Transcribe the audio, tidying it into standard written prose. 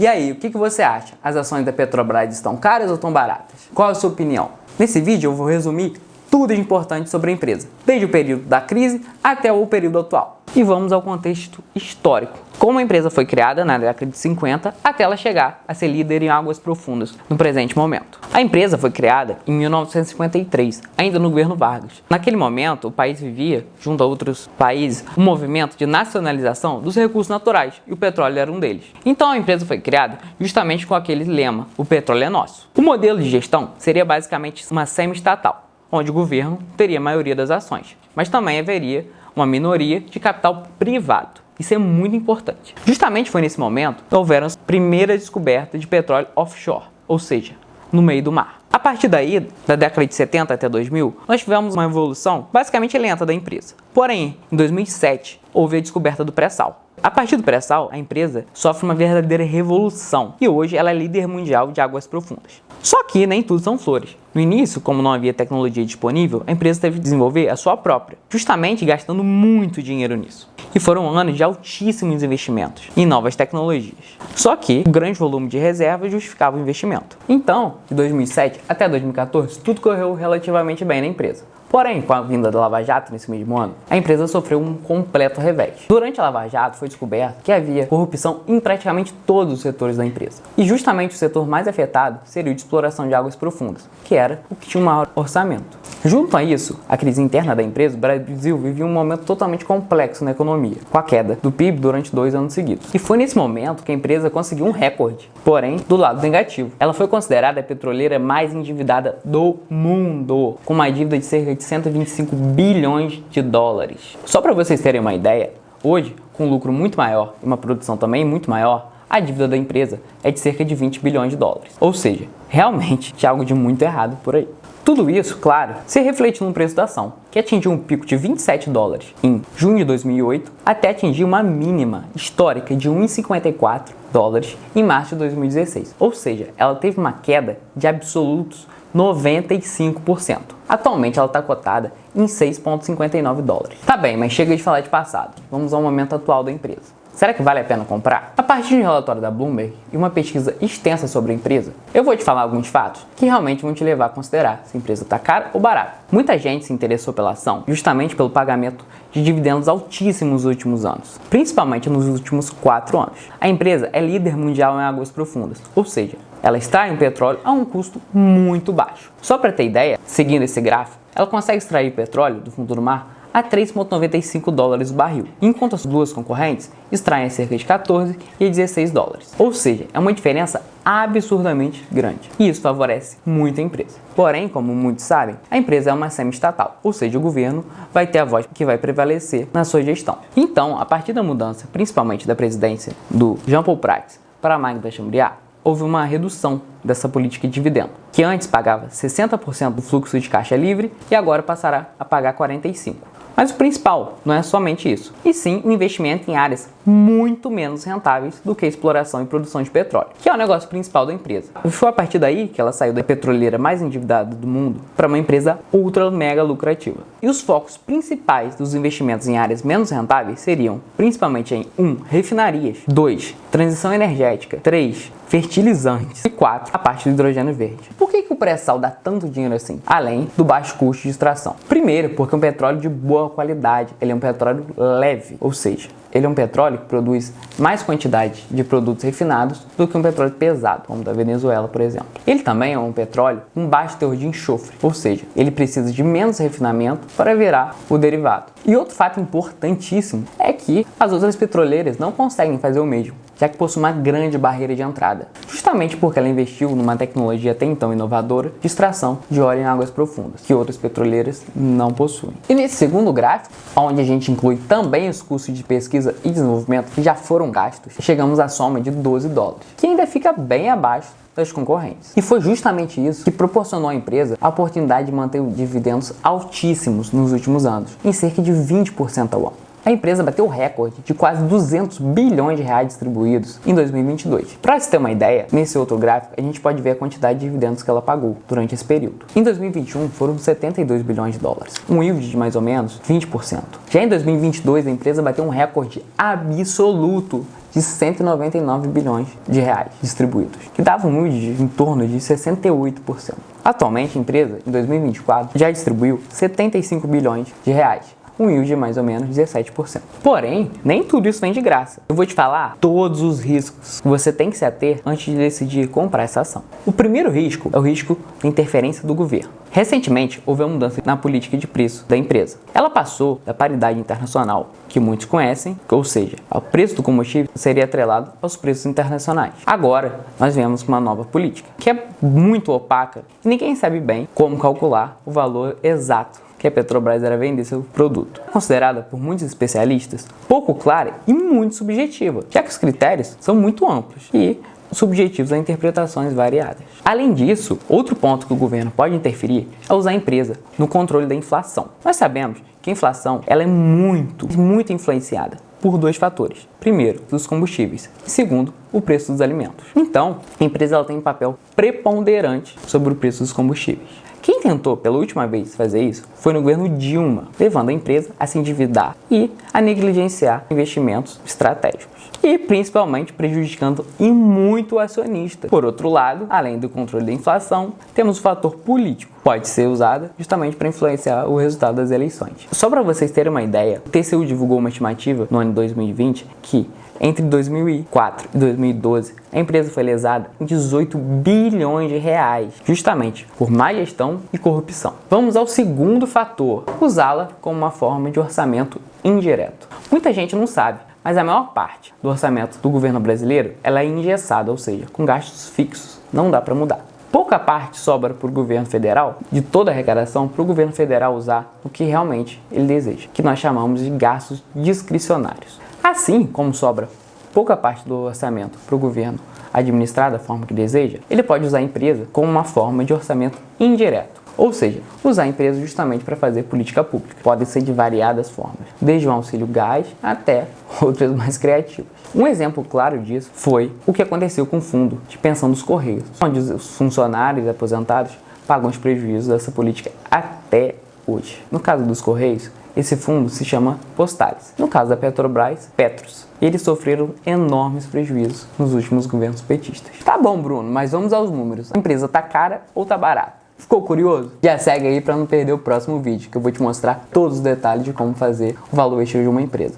E aí, o que você acha? As ações da Petrobras estão caras ou estão baratas? Qual a sua opinião? Nesse vídeo eu vou resumir tudo de importante sobre a empresa, desde o período da crise até o período atual. E vamos ao contexto histórico. Como a empresa foi criada na década de 50 até ela chegar a ser líder em águas profundas no presente momento. A empresa foi criada em 1953, ainda no governo Vargas. Naquele momento, o país vivia, junto a outros países, um movimento de nacionalização dos recursos naturais, e o petróleo era um deles. Então a empresa foi criada justamente com aquele lema: o petróleo é nosso. O modelo de gestão seria basicamente uma semi-estatal, onde o governo teria a maioria das ações, mas também haveria uma minoria de capital privado. Isso é muito importante. Justamente foi nesse momento que houveram as primeiras descobertas de petróleo offshore, ou seja, no meio do mar. A partir daí, da década de 70 até 2000, nós tivemos uma evolução basicamente lenta da empresa. Porém, em 2007, houve a descoberta do pré-sal. A partir do pré-sal, a empresa sofre uma verdadeira revolução e hoje ela é líder mundial de águas profundas. Só que nem tudo são flores. No início, como não havia tecnologia disponível, a empresa teve que desenvolver a sua própria, justamente gastando muito dinheiro nisso. E foram anos de altíssimos investimentos em novas tecnologias. Só que o grande volume de reservas justificava o investimento. Então, de 2007 até 2014, tudo correu relativamente bem na empresa. Porém, com a vinda da Lava Jato nesse mesmo ano, a empresa sofreu um completo revés. Durante a Lava Jato foi descoberto que havia corrupção em praticamente todos os setores da empresa. E justamente o setor mais afetado seria o de exploração de águas profundas, que era o que tinha o maior orçamento. Junto a isso, a crise interna da empresa, o Brasil vivia um momento totalmente complexo na economia, com a queda do PIB durante 2 anos seguidos. E foi nesse momento que a empresa conseguiu um recorde, porém, do lado negativo. Ela foi considerada a petroleira mais endividada do mundo, com uma dívida de cerca de 125 bilhões de dólares. Só para vocês terem uma ideia, hoje, com um lucro muito maior e uma produção também muito maior, a dívida da empresa é de cerca de 20 bilhões de dólares. Ou seja, realmente tinha algo de muito errado por aí. Tudo isso, claro, se reflete no preço da ação, que atingiu um pico de 27 dólares em junho de 2008, até atingir uma mínima histórica de 1,54 dólares em março de 2016. Ou seja, ela teve uma queda de absolutos 95%. Atualmente ela está cotada em 6,59 dólares. Tá bem, mas chega de falar de passado. Vamos ao momento atual da empresa. Será que vale a pena comprar? A partir de um relatório da Bloomberg e uma pesquisa extensa sobre a empresa, eu vou te falar alguns fatos que realmente vão te levar a considerar se a empresa está cara ou barata. Muita gente se interessou pela ação justamente pelo pagamento de dividendos altíssimos nos últimos anos, principalmente nos últimos 4 anos. A empresa é líder mundial em águas profundas, ou seja, ela extrai um petróleo a um custo muito baixo. Só para ter ideia, seguindo esse gráfico, ela consegue extrair petróleo do fundo do mar a 3,95 dólares o barril, enquanto as duas concorrentes extraem a cerca de 14 e 16 dólares. Ou seja, é uma diferença absurdamente grande. E isso favorece muito a empresa. Porém, como muitos sabem, a empresa é uma semi-estatal, ou seja, o governo vai ter a voz que vai prevalecer na sua gestão. Então, a partir da mudança, principalmente da presidência do Jean Paul Prat para a Magda Chambriard, houve uma redução dessa política de dividendo, que antes pagava 60% do fluxo de caixa livre e agora passará a pagar 45%. Mas o principal não é somente isso, e sim o investimento em áreas muito menos rentáveis do que a exploração e produção de petróleo, que é o negócio principal da empresa. E foi a partir daí que ela saiu da petroleira mais endividada do mundo para uma empresa ultra mega lucrativa. E os focos principais dos investimentos em áreas menos rentáveis seriam principalmente em 1. Refinarias, 2. Transição energética, 3. Fertilizantes e 4. A parte do hidrogênio verde. Por que o pré-sal dá tanto dinheiro assim? Além do baixo custo de extração. Primeiro, porque é um petróleo de boa qualidade. Ele é um petróleo leve, ou seja, ele é um petróleo que produz mais quantidade de produtos refinados do que um petróleo pesado, como o da Venezuela, por exemplo. Ele também é um petróleo com baixo teor de enxofre, ou seja, ele precisa de menos refinamento para virar o derivado. E outro fato importantíssimo é que as outras petroleiras não conseguem fazer o mesmo, já que possui uma grande barreira de entrada, justamente porque ela investiu numa tecnologia até então inovadora de extração de óleo em águas profundas, que outras petroleiras não possuem. E nesse segundo gráfico, onde a gente inclui também os custos de pesquisa e desenvolvimento que já foram gastos, chegamos à soma de 12 dólares, que ainda fica bem abaixo das concorrentes. E foi justamente isso que proporcionou à empresa a oportunidade de manter dividendos altíssimos nos últimos anos, em cerca de 20% ao ano. A empresa bateu o recorde de quase 200 bilhões de reais distribuídos em 2022. Para se ter uma ideia, nesse outro gráfico a gente pode ver a quantidade de dividendos que ela pagou durante esse período. Em 2021 foram 72 bilhões de dólares, um yield de mais ou menos 20%. Já em 2022 a empresa bateu um recorde absoluto de 199 bilhões de reais distribuídos, que dava um yield em torno de 68%. Atualmente, a empresa, em 2024, já distribuiu 75 bilhões de reais, um yield de mais ou menos 17%. Porém, nem tudo isso vem de graça. Eu vou te falar todos os riscos que você tem que se ater antes de decidir comprar essa ação. O primeiro risco é o risco da interferência do governo. Recentemente, houve uma mudança na política de preço da empresa. Ela passou da paridade internacional, que muitos conhecem, ou seja, o preço do combustível seria atrelado aos preços internacionais. Agora, nós viemos com uma nova política, que é muito opaca e ninguém sabe bem como calcular o valor exato que a Petrobras era vender seu produto. É considerada por muitos especialistas pouco clara e muito subjetiva, já que os critérios são muito amplos e subjetivos a interpretações variadas. Além disso, outro ponto que o governo pode interferir é usar a empresa no controle da inflação. Nós sabemos que a inflação ela é muito influenciada por dois fatores. Primeiro, dos combustíveis e segundo, o preço dos alimentos. Então, a empresa ela tem um papel preponderante sobre o preço dos combustíveis. Quem tentou pela última vez fazer isso foi no governo Dilma, levando a empresa a se endividar e a negligenciar investimentos estratégicos e principalmente prejudicando e muito o acionista. Por outro lado, além do controle da inflação, temos o fator político, pode ser usado justamente para influenciar o resultado das eleições. Só para vocês terem uma ideia, o TCU divulgou uma estimativa no ano de 2020 que entre 2004 e 2012, a empresa foi lesada em 18 bilhões de reais, justamente por má gestão e corrupção. Vamos ao segundo fator, usá-la como uma forma de orçamento indireto. Muita gente não sabe, mas a maior parte do orçamento do governo brasileiro ela é engessada, ou seja, com gastos fixos, não dá para mudar. Pouca parte sobra para o governo federal, de toda a arrecadação, para o governo federal usar o que realmente ele deseja, que nós chamamos de gastos discricionários. Assim como sobra pouca parte do orçamento para o governo administrar da forma que deseja, ele pode usar a empresa como uma forma de orçamento indireto. Ou seja, usar a empresa justamente para fazer política pública. Pode ser de variadas formas, desde o auxílio gás até outras mais criativas. Um exemplo claro disso foi o que aconteceu com o fundo de pensão dos Correios, onde os funcionários aposentados pagam os prejuízos dessa política até hoje. No caso dos Correios, esse fundo se chama Postales. No caso da Petrobras, Petros. Eles sofreram enormes prejuízos nos últimos governos petistas. Tá bom, Bruno, mas vamos aos números. A empresa tá cara ou tá barata? Ficou curioso? Já segue aí para não perder o próximo vídeo, que eu vou te mostrar todos os detalhes de como fazer o valuation de uma empresa.